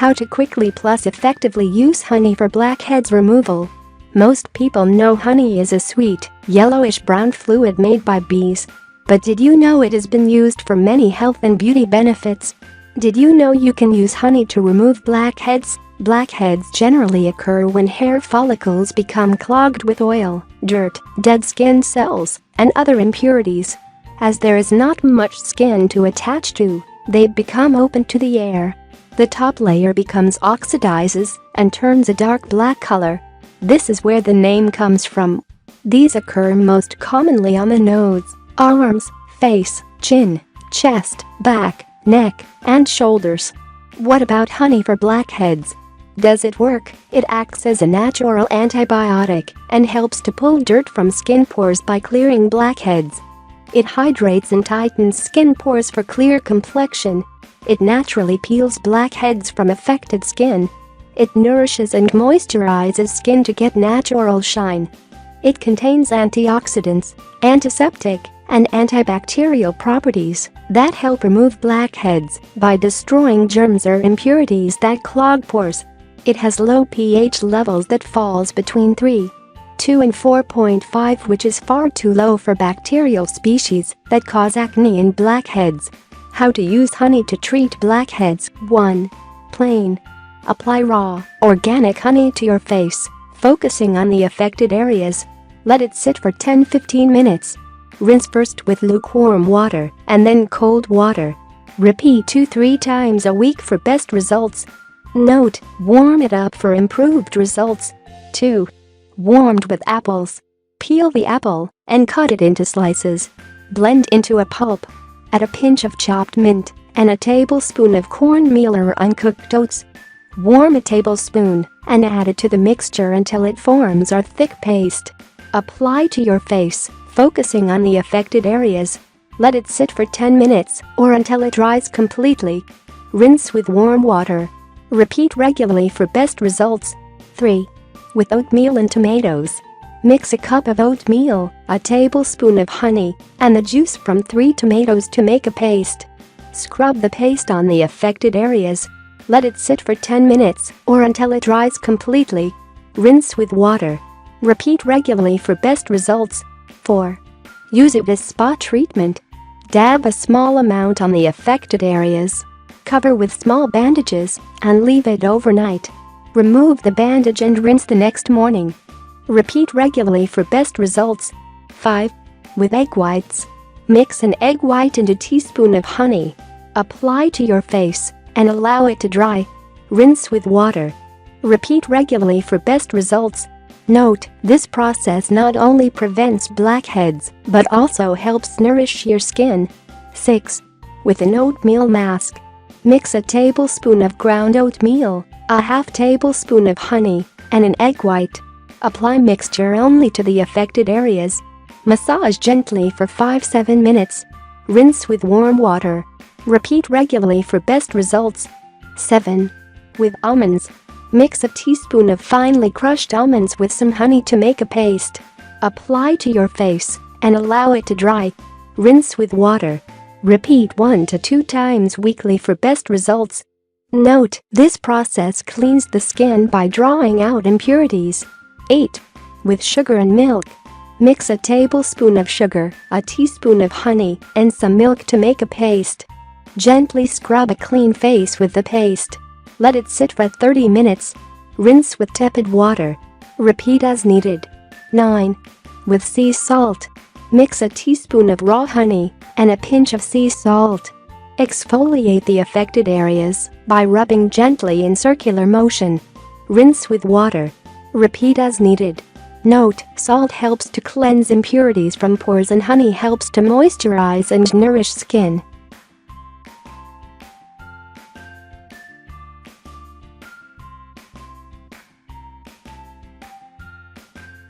How to quickly plus effectively use honey for blackheads removal. Most people know honey is a sweet, yellowish-brown fluid made by bees. But did you know it has been used for many health and beauty benefits? Did you know you can use honey to remove blackheads? Blackheads generally occur when hair follicles become clogged with oil, dirt, dead skin cells, and other impurities. As there is not much skin to attach to, they become open to the air. The top layer becomes oxidizes and turns a dark black color. This is where the name comes from. These occur most commonly on the nose, arms, face, chin, chest, back, neck, and shoulders. What about honey for blackheads? Does it work? It acts as a natural antibiotic and helps to pull dirt from skin pores by clearing blackheads. It hydrates and tightens skin pores for clear complexion. It naturally peels blackheads from affected skin. It nourishes and moisturizes skin to get natural shine. It contains antioxidants, antiseptic, and antibacterial properties that help remove blackheads by destroying germs or impurities that clog pores. It has low pH levels that falls between 3.2 and 4.5, which is far too low for bacterial species that cause acne and blackheads. How to use honey to treat blackheads. 1. Plain. Apply raw, organic honey to your face, focusing on the affected areas. Let it sit for 10-15 minutes. Rinse first with lukewarm water and then cold water. Repeat 2-3 times a week for best results. Note: warm it up for improved results. 2. Warmed with apples. Peel the apple and cut it into slices. Blend into a pulp. Add a pinch of chopped mint and a tablespoon of cornmeal or uncooked oats. Warm a tablespoon and add it to the mixture until it forms a thick paste. Apply to your face, focusing on the affected areas. Let it sit for 10 minutes or until it dries completely. Rinse with warm water. Repeat regularly for best results. 3. With oatmeal and tomatoes. Mix a cup of oatmeal, a tablespoon of honey, and the juice from 3 tomatoes to make a paste. Scrub the paste on the affected areas. Let it sit for 10 minutes or until it dries completely. Rinse with water. Repeat regularly for best results. 4. Use it as spot treatment. Dab a small amount on the affected areas. Cover with small bandages and leave it overnight. Remove the bandage and rinse the next morning. Repeat regularly for best results. 5. With egg whites. Mix an egg white and a teaspoon of honey. Apply to your face and allow it to dry. Rinse with water. Repeat regularly for best results. Note: this process not only prevents blackheads but also helps nourish your skin. 6. With an oatmeal mask. Mix a tablespoon of ground oatmeal, a half tablespoon of honey, and an egg white. Apply mixture only to the affected areas. Massage gently for 5-7 minutes. Rinse with warm water. Repeat regularly for best results. 7. With almonds. Mix a teaspoon of finely crushed almonds with some honey to make a paste. Apply to your face and allow it to dry. Rinse with water. Repeat 1 to 2 times weekly for best results. Note: this process cleans the skin by drawing out impurities. 8. With sugar and milk. Mix a tablespoon of sugar, a teaspoon of honey, and some milk to make a paste. Gently scrub a clean face with the paste. Let it sit for 30 minutes. Rinse with tepid water. Repeat as needed. 9. With sea salt. Mix a teaspoon of raw honey and a pinch of sea salt. Exfoliate the affected areas by rubbing gently in circular motion. Rinse with water. Repeat as needed. Note: salt helps to cleanse impurities from pores and honey helps to moisturize and nourish skin.